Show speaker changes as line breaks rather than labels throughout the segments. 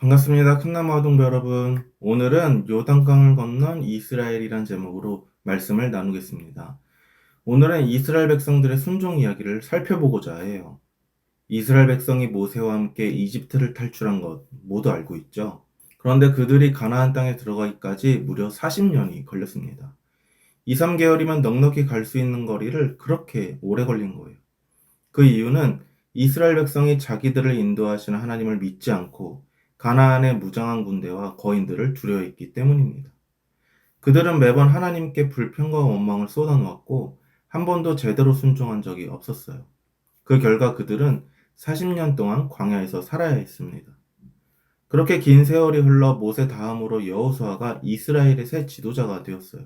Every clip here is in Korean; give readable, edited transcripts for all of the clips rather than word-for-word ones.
반갑습니다. 큰나무 아동부 여러분. 오늘은 요단강을 건넌 이스라엘이란 제목으로 말씀을 나누겠습니다. 오늘은 이스라엘 백성들의 순종 이야기를 살펴보고자 해요. 이스라엘 백성이 모세와 함께 이집트를 탈출한 것 모두 알고 있죠. 그런데 그들이 가나안 땅에 들어가기까지 무려 40년이 걸렸습니다. 2, 3개월이면 넉넉히 갈 수 있는 거리를 그렇게 오래 걸린 거예요. 그 이유는 이스라엘 백성이 자기들을 인도하시는 하나님을 믿지 않고 가나안의 무장한 군대와 거인들을 두려워했기 때문입니다. 그들은 매번 하나님께 불평과 원망을 쏟아놓았고 한 번도 제대로 순종한 적이 없었어요. 그 결과 그들은 40년 동안 광야에서 살아야 했습니다. 그렇게 긴 세월이 흘러 모세 다음으로 여호수아가 이스라엘의 새 지도자가 되었어요.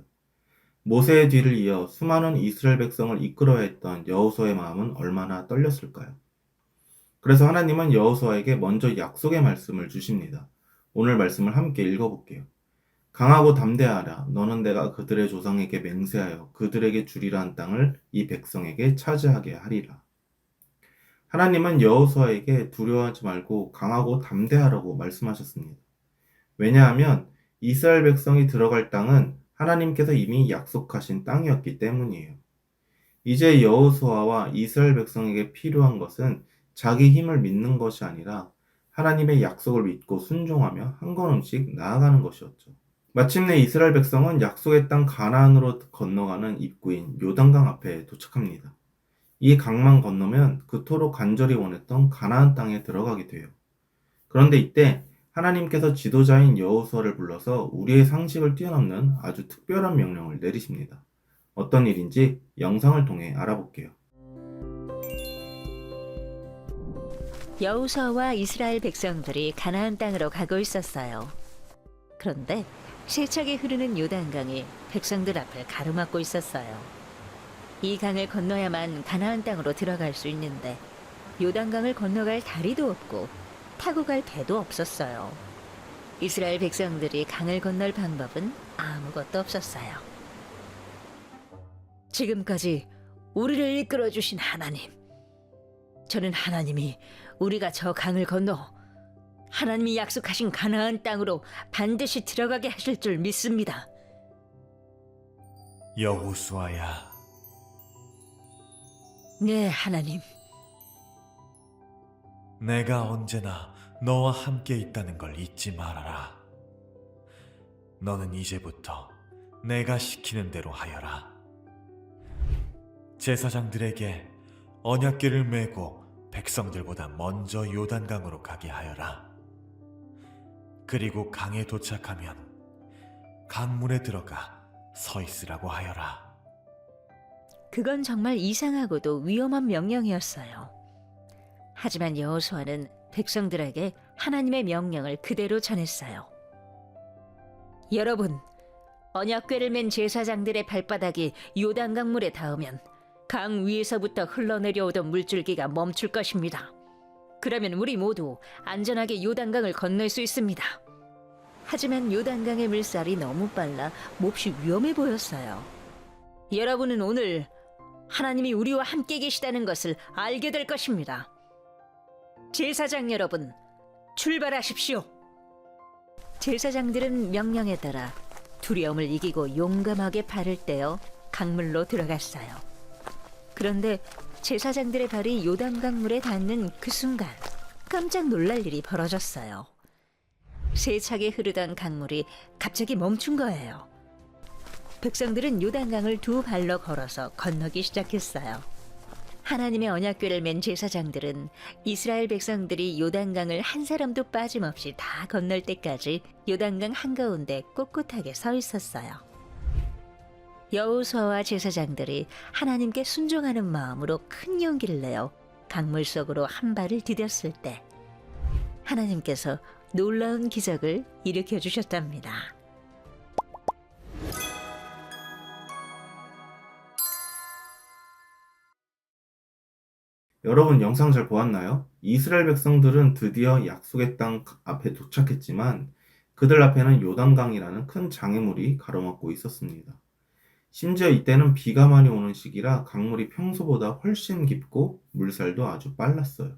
모세의 뒤를 이어 수많은 이스라엘 백성을 이끌어야 했던 여호수아의 마음은 얼마나 떨렸을까요? 그래서 하나님은 여호수아에게 먼저 약속의 말씀을 주십니다. 오늘 말씀을 함께 읽어볼게요. 강하고 담대하라. 너는 내가 그들의 조상에게 맹세하여 그들에게 주리라 한 땅을 이 백성에게 차지하게 하리라. 하나님은 여호수아에게 두려워하지 말고 강하고 담대하라고 말씀하셨습니다. 왜냐하면 이스라엘 백성이 들어갈 땅은 하나님께서 이미 약속하신 땅이었기 때문이에요. 이제 여호수아와 이스라엘 백성에게 필요한 것은 자기 힘을 믿는 것이 아니라 하나님의 약속을 믿고 순종하며 한 걸음씩 나아가는 것이었죠. 마침내 이스라엘 백성은 약속의 땅 가나안으로 건너가는 입구인 요단강 앞에 도착합니다. 이 강만 건너면 그토록 간절히 원했던 가나안 땅에 들어가게 돼요. 그런데 이때 하나님께서 지도자인 여호수아를 불러서 우리의 상식을 뛰어넘는 아주 특별한 명령을 내리십니다. 어떤 일인지 영상을 통해 알아볼게요.
여호수아와 이스라엘 백성들이 가나안 땅으로 가고 있었어요. 그런데 세차게 흐르는 요단강이 백성들 앞을 가로막고 있었어요. 이 강을 건너야만 가나안 땅으로 들어갈 수 있는데 요단강을 건너갈 다리도 없고 타고 갈 배도 없었어요. 이스라엘 백성들이 강을 건널 방법은 아무것도 없었어요. 지금까지 우리를 이끌어 주신 하나님, 저는 하나님이 우리가 저 강을 건너 하나님이 약속하신 가나안 땅으로 반드시 들어가게 하실 줄 믿습니다.
여호수아야,
네, 하나님.
내가 언제나 너와 함께 있다는 걸 잊지 말아라. 너는 이제부터 내가 시키는 대로 하여라. 제사장들에게 언약궤를 메고 백성들보다 먼저 요단강으로 가게 하여라. 그리고 강에 도착하면 강물에 들어가 서 있으라고 하여라.
그건 정말 이상하고도 위험한 명령이었어요. 하지만 여호수아는 백성들에게 하나님의 명령을 그대로 전했어요. 여러분, 언약궤를 맨 제사장들의 발바닥이 요단강물에 닿으면 강 위에서부터 흘러내려오던 물줄기가 멈출 것입니다. 그러면 우리 모두 안전하게 요단강을 건널 수 있습니다. 하지만 요단강의 물살이 너무 빨라 몹시 위험해 보였어요. 여러분은 오늘 하나님이 우리와 함께 계시다는 것을 알게 될 것입니다. 제사장 여러분, 출발하십시오. 제사장들은 명령에 따라 두려움을 이기고 용감하게 발을 떼어 강물로 들어갔어요. 그런데 제사장들의 발이 요단강물에 닿는 그 순간 깜짝 놀랄 일이 벌어졌어요. 세차게 흐르던 강물이 갑자기 멈춘 거예요. 백성들은 요단강을 두 발로 걸어서 건너기 시작했어요. 하나님의 언약궤를 맨 제사장들은 이스라엘 백성들이 요단강을 한 사람도 빠짐없이 다 건널 때까지 요단강 한가운데 꼿꼿하게 서 있었어요. 여호수아와 제사장들이 하나님께 순종하는 마음으로 큰 용기를 내어 강물 속으로 한 발을 디뎠을 때 하나님께서 놀라운 기적을 일으켜 주셨답니다.
여러분 영상 잘 보았나요? 이스라엘 백성들은 드디어 약속의 땅 앞에 도착했지만 그들 앞에는 요단강이라는 큰 장애물이 가로막고 있었습니다. 심지어 이때는 비가 많이 오는 시기라 강물이 평소보다 훨씬 깊고 물살도 아주 빨랐어요.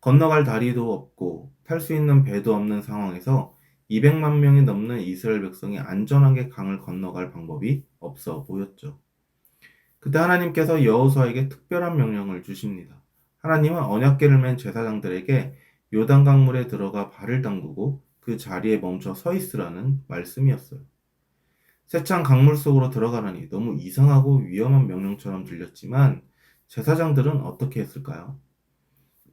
건너갈 다리도 없고 탈 수 있는 배도 없는 상황에서 200만 명이 넘는 이스라엘 백성이 안전하게 강을 건너갈 방법이 없어 보였죠. 그때 하나님께서 여호수아에게 특별한 명령을 주십니다. 하나님은 언약궤를 맨 제사장들에게 요단강물에 들어가 발을 담그고 그 자리에 멈춰 서 있으라는 말씀이었어요. 세찬 강물 속으로 들어가라니 너무 이상하고 위험한 명령처럼 들렸지만 제사장들은 어떻게 했을까요?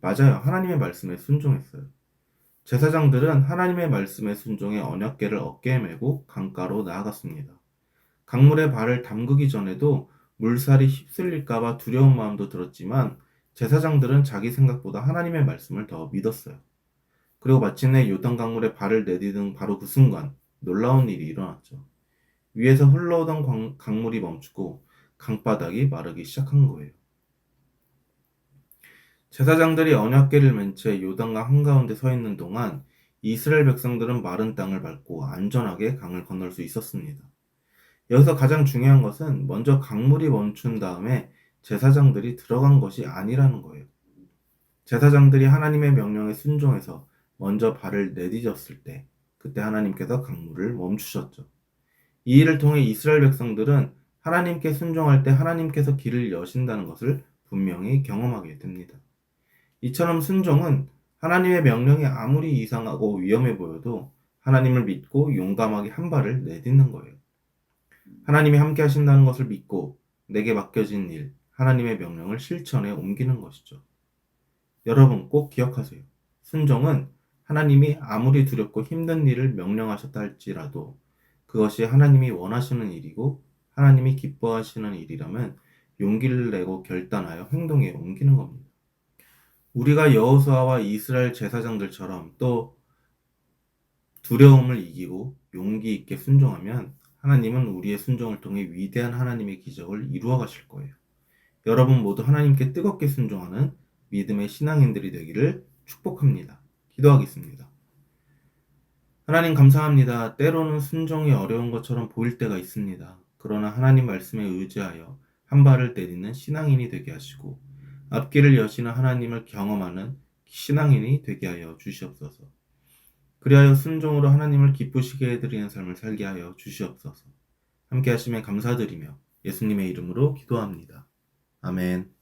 맞아요. 하나님의 말씀에 순종했어요. 제사장들은 하나님의 말씀에 순종해 언약궤를 어깨에 메고 강가로 나아갔습니다. 강물에 발을 담그기 전에도 물살이 휩쓸릴까봐 두려운 마음도 들었지만 제사장들은 자기 생각보다 하나님의 말씀을 더 믿었어요. 그리고 마침내 요단 강물에 발을 내디딘 바로 그 순간 놀라운 일이 일어났죠. 위에서 흘러오던 강물이 멈추고 강바닥이 마르기 시작한 거예요. 제사장들이 언약궤를 맨 채 요단강 한가운데 서 있는 동안 이스라엘 백성들은 마른 땅을 밟고 안전하게 강을 건널 수 있었습니다. 여기서 가장 중요한 것은 먼저 강물이 멈춘 다음에 제사장들이 들어간 것이 아니라는 거예요. 제사장들이 하나님의 명령에 순종해서 먼저 발을 내디뎠을 때 그때 하나님께서 강물을 멈추셨죠. 이 일을 통해 이스라엘 백성들은 하나님께 순종할 때 하나님께서 길을 여신다는 것을 분명히 경험하게 됩니다. 이처럼 순종은 하나님의 명령이 아무리 이상하고 위험해 보여도 하나님을 믿고 용감하게 한 발을 내딛는 거예요. 하나님이 함께 하신다는 것을 믿고 내게 맡겨진 일, 하나님의 명령을 실천에 옮기는 것이죠. 여러분 꼭 기억하세요. 순종은 하나님이 아무리 두렵고 힘든 일을 명령하셨다 할지라도 그것이 하나님이 원하시는 일이고 하나님이 기뻐하시는 일이라면 용기를 내고 결단하여 행동에 옮기는 겁니다. 우리가 여호수아와 이스라엘 제사장들처럼 또 두려움을 이기고 용기 있게 순종하면 하나님은 우리의 순종을 통해 위대한 하나님의 기적을 이루어 가실 거예요. 여러분 모두 하나님께 뜨겁게 순종하는 믿음의 신앙인들이 되기를 축복합니다. 기도하겠습니다. 하나님 감사합니다. 때로는 순종이 어려운 것처럼 보일 때가 있습니다. 그러나 하나님 말씀에 의지하여 한 발을 내딛는 신앙인이 되게 하시고 앞길을 여시는 하나님을 경험하는 신앙인이 되게 하여 주시옵소서. 그리하여 순종으로 하나님을 기쁘시게 해드리는 삶을 살게 하여 주시옵소서. 함께 하시면 감사드리며 예수님의 이름으로 기도합니다. 아멘.